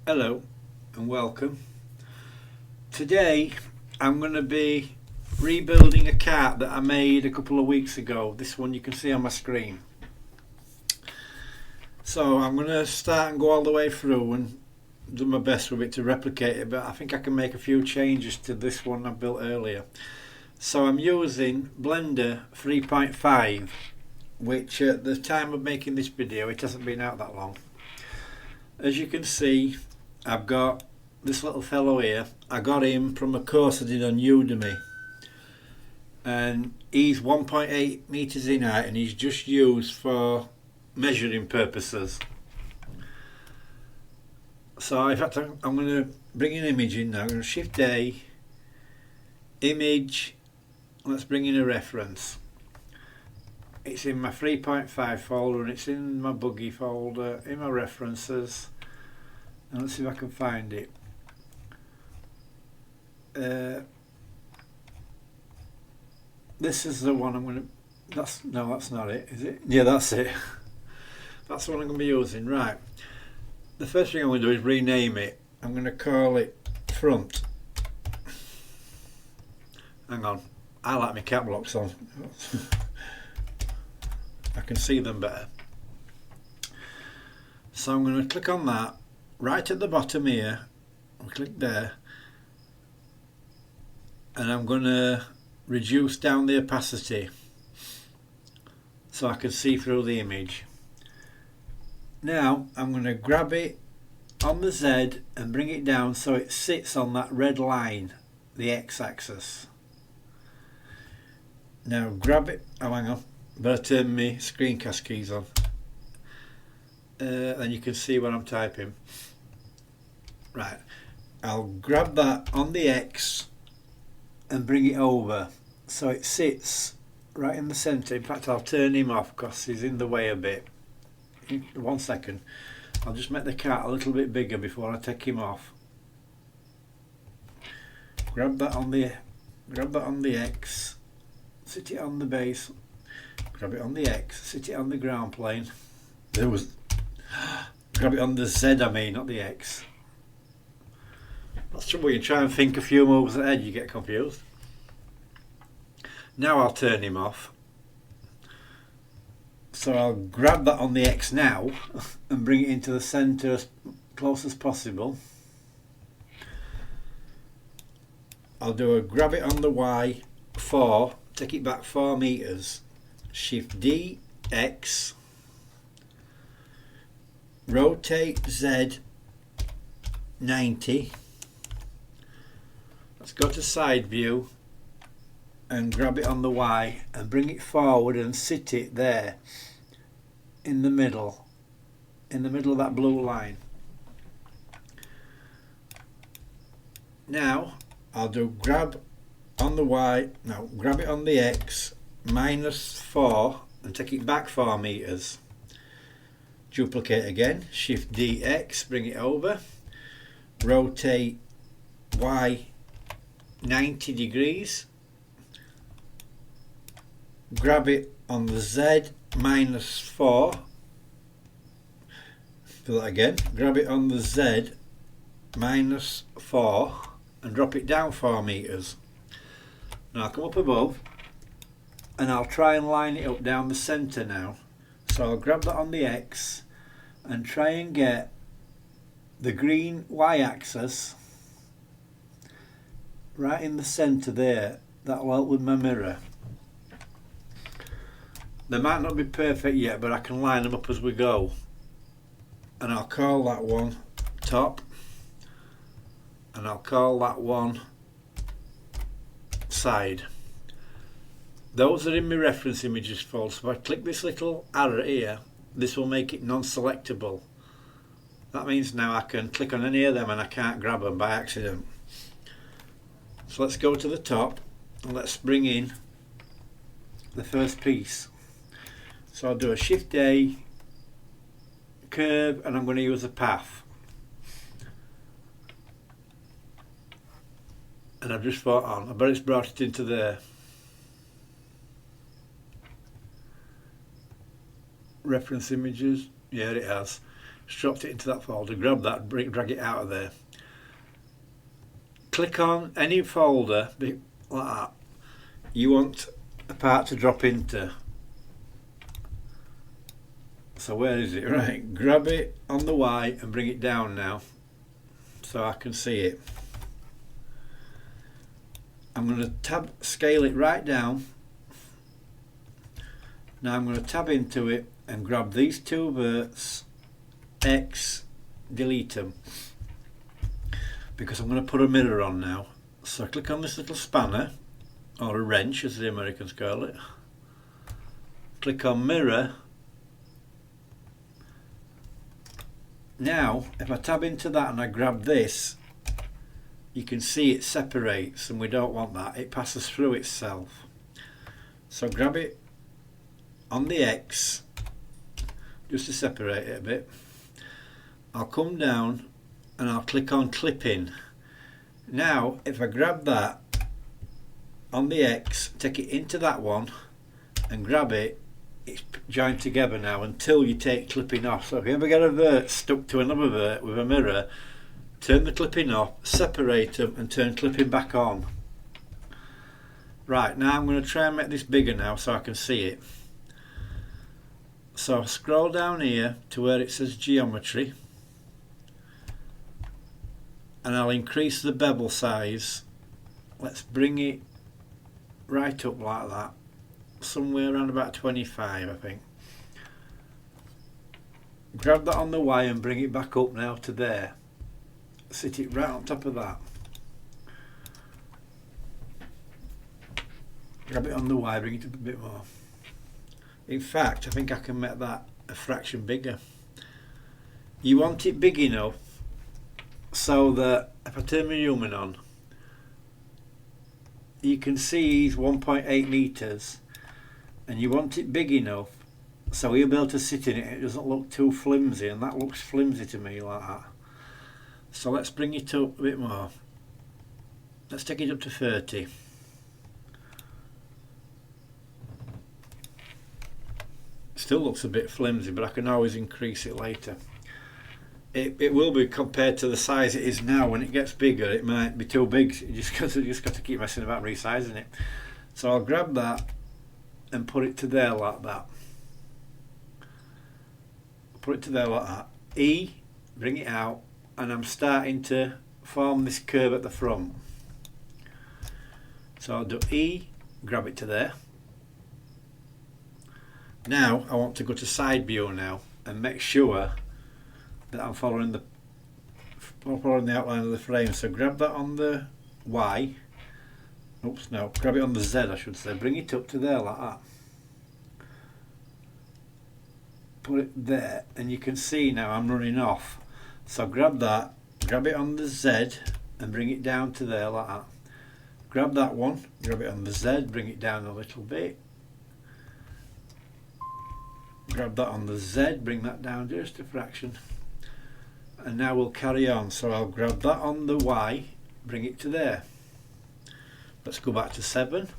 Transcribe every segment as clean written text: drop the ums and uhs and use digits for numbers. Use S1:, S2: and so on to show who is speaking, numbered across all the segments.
S1: Hello and welcome. Today I'm going to be rebuilding a kart that I made a couple of weeks ago. This one you can see on my screen. So I'm going to start and go all the way through and do my best with it to replicate it, but I think I can make a few changes to this one I built earlier. So I'm using Blender 3.5, which at the time of making this video it hasn't been out that long. As you can see, I've got this little fellow here. I got him from a course I did on Udemy, and he's 1.8 meters in height and he's just used for measuring purposes. So in fact I'm going to bring an image in now. I'm going to Shift A, image, let's bring in a reference. It's in my 3.5 folder and it's in my buggy folder, in my references. And let's see if I can find it. This is the one I'm going to... that's not it, is it? Yeah, that's it. That's the one I'm going to be using. Right. The first thing I'm going to do is rename it. I'm going to call it front. Hang on. I like my cap locks on. I can see them better. So I'm going to click on that. Right at the bottom here, I'll click there, and I'm going to reduce down the opacity so I can see through the image. Now I'm going to grab it on the Z and bring it down so it sits on that red line, the X-axis. Now grab it, oh hang on, better turn my screencast keys on, then you can see what I'm typing. Right, I'll grab that on the X and bring it over so it sits right in the centre. In fact, I'll turn him off because he's in the way a bit. 1 second, I'll just make the kart a little bit bigger before I take him off. Grab that on the X, sit it on the base, grab it on the X, sit it on the ground plane. Grab it on the Z, I mean, not the X. That's the trouble, you try and think a few moves ahead, you get confused. Now I'll turn him off. So I'll grab that on the X now and bring it into the centre as close as possible. I'll do a grab it on the Y, 4, take it back 4 meters, Shift D, X, rotate Z 90. Let's go to side view and grab it on the Y and bring it forward and sit it there in the middle of that blue line. Now I'll do grab on the Y, no, grab it on the X, -4 and take it back 4 meters. Duplicate again, Shift D, X, bring it over, rotate Y 90 degrees, grab it on the Z, -4, do that again, grab it on the Z, -4 and drop it down 4 meters. Now I'll come up above and I'll try and line it up down the centre now. So I'll grab that on the X and try and get the green Y-axis right in the centre there. That'll help with my mirror. They might not be perfect yet, but I can line them up as we go. And I'll call that one top, and I'll call that one side. Those are in my reference images folder, so if I click this little arrow here, this will make it non-selectable. That means now I can click on any of them and I can't grab them by accident. So let's go to the top and let's bring in the first piece. So I'll do a Shift A, curve, and I'm going to use a path. And I've just thought on, I bet it's brought it into there. Reference images, yeah it has. dropped it into that folder, grab that, drag it out of there. Click on any folder like that you want a part to drop into. So where is it? Right, grab it on the Y and bring it down now so I can see it. I'm going to scale it right down. Now I'm going to tab into it and grab these two verts, X, delete them, because I'm going to put a mirror on now. So click on this little spanner, or a wrench as the Americans call it. Click on mirror. Now if I tab into that and I grab this, you can see it separates, and we don't want that. It passes through itself. So grab it on the X just to separate it a bit. I'll come down and I'll click on clipping. Now if I grab that on the X, take it into that one and grab it, it's joined together now until you take clipping off. So if you ever get a vert stuck to another vert with a mirror, turn the clipping off, separate them and turn clipping back on. Right, now I'm going to try and make this bigger now so I can see it. So scroll down here to where it says geometry, and I'll increase the bevel size. Let's bring it right up like that, somewhere around about 25 I think. Grab that on the Y and bring it back up now to there. Sit it right on top of that. Grab it on the Y, bring it up a bit more. In fact, I think I can make that a fraction bigger. You want it big enough so that if I turn my human on, you can see he's 1.8 meters, and you want it big enough so he'll be able to sit in it. It doesn't look too flimsy, and that looks flimsy to me like that. So let's bring it up a bit more. Let's take it up to 30. Still looks a bit flimsy, but I can always increase it later. It will be compared to the size it is now. When it gets bigger, it might be too big. You just got to keep messing about resizing it. So I'll grab that and put it to there like that. Put it to there like that. E, bring it out, and I'm starting to form this curve at the front. So I'll do E, grab it to there. Now I want to go to side view now and make sure that I'm following the outline of the frame. So grab that on the Y. Oops, no, grab it on the Z I should say. Bring it up to there like that. Put it there, and you can see now I'm running off. So grab that, grab it on the Z and bring it down to there like that. Grab that one, grab it on the Z, bring it down a little bit. Grab that on the Z, bring that down just a fraction. And now we'll carry on. So I'll grab that on the Y, bring it to there. Let's go back to 7,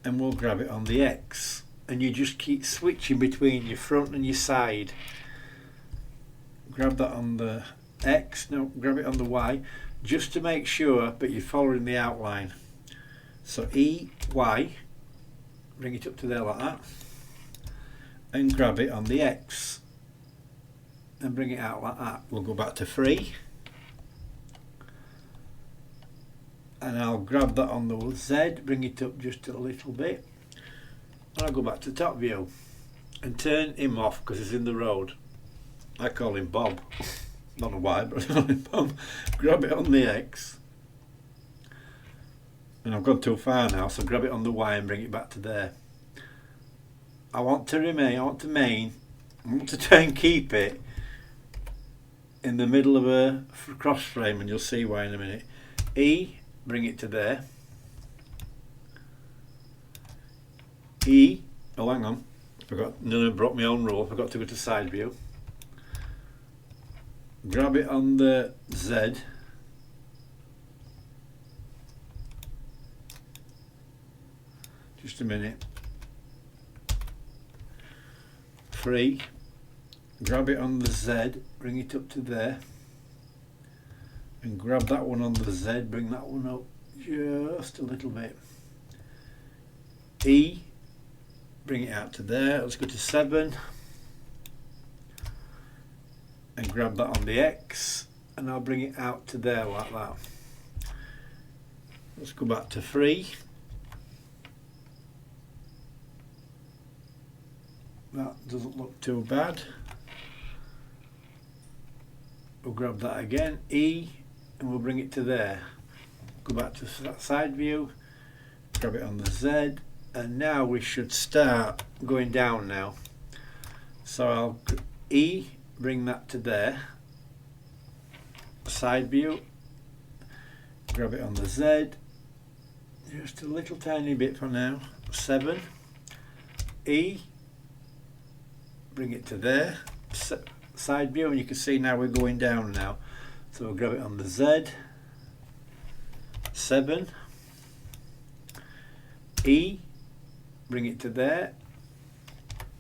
S1: and we'll grab it on the X. And you just keep switching between your front and your side. Grab that on the X, no, grab it on the Y, just to make sure that you're following the outline. So E, Y, bring it up to there like that, and grab it on the X and bring it out like that. We'll go back to 3, and I'll grab that on the Z, bring it up just a little bit, and I'll go back to top view and turn him off because he's in the road. I call him Bob. Don't know why, but I call him Bob. Grab it on the X, and I've gone too far now, so grab it on the Y and bring it back to there. I want to try and keep it in the middle of a cross frame, and you'll see why in a minute. E, bring it to there. E, oh hang on, nearly broke my own rule, forgot to go to side view. Grab it on the Z, just a minute. 3, grab it on the Z, bring it up to there, and grab that one on the Z, bring that one up just a little bit. E, bring it out to there. Let's go to 7 and grab that on the X, and I'll bring it out to there like that. Let's go back to 3. That doesn't look too bad. We'll grab that again, E, and we'll bring it to there. Go back to side view, grab it on the Z, and now we should start going down now. So I'll E, bring that to there, side view, grab it on the Z, just a little tiny bit for now, 7, E, bring it to there, side view, and you can see now we're going down now. So we'll grab it on the Z, 7, E, bring it to there,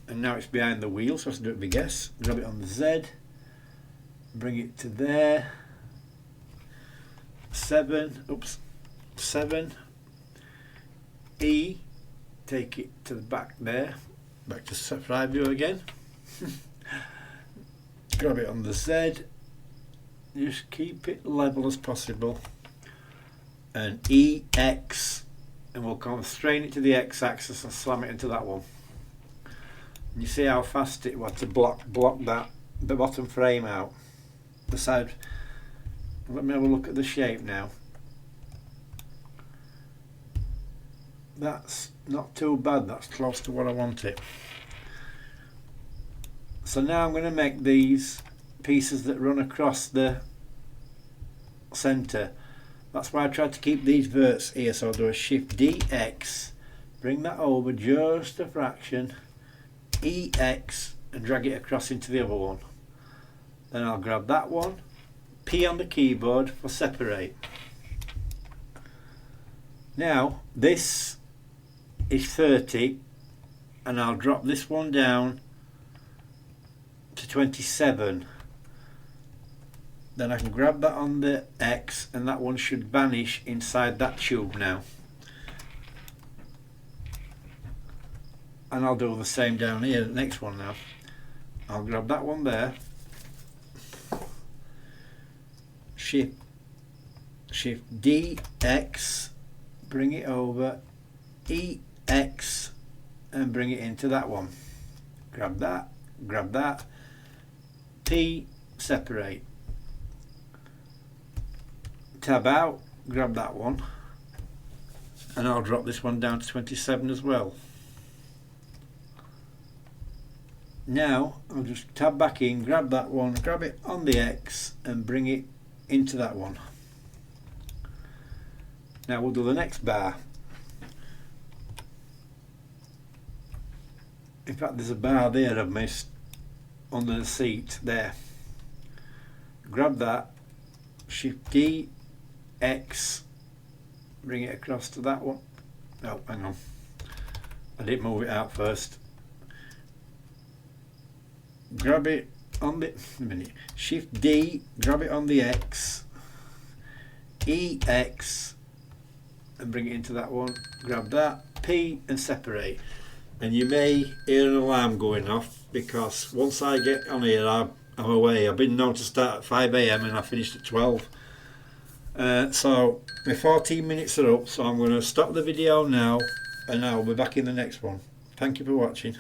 S1: and now it's behind the wheel, so let's do it big S. Grab it on the Z, bring it to there, 7, 7, E, take it to the back there, back to side view again. Grab it on the Z, just keep it level as possible, and EX, and we'll constrain it to the X axis and slam it into that one. And you see how fast it was to block that, the bottom frame out, the side. Let me have a look at the shape now. That's not too bad, that's close to what I want it. So now I'm going to make these pieces that run across the centre. That's why I tried to keep these verts here, so I'll do a Shift DX, bring that over just a fraction, EX, and drag it across into the other one. Then I'll grab that one, P on the keyboard for separate. Now this is 30, and I'll drop this one down to 27. Then I can grab that on the X, and that one should vanish inside that tube now. And I'll do the same down here, the next one now. I'll grab that one there, Shift DX, bring it over, EX, and bring it into that one. Grab that, P, separate. Tab out, grab that one, and I'll drop this one down to 27 as well. Now I'll just tab back in, grab that one, grab it on the X, and bring it into that one. Now we'll do the next bar. In fact, there's a bar there I've missed under the seat there. Grab that, Shift D, X, bring it across to that one. Oh, hang on, I didn't move it out first. Grab it on the Shift D, grab it on the X, EX, and bring it into that one. Grab that, P, and separate. And you may hear an alarm going off, because once I get on here I'm away. I've been known to start at 5 AM and I finished at 12. So my 14 minutes are up, so I'm going to stop the video now, and I'll be back in the next one. Thank you for watching.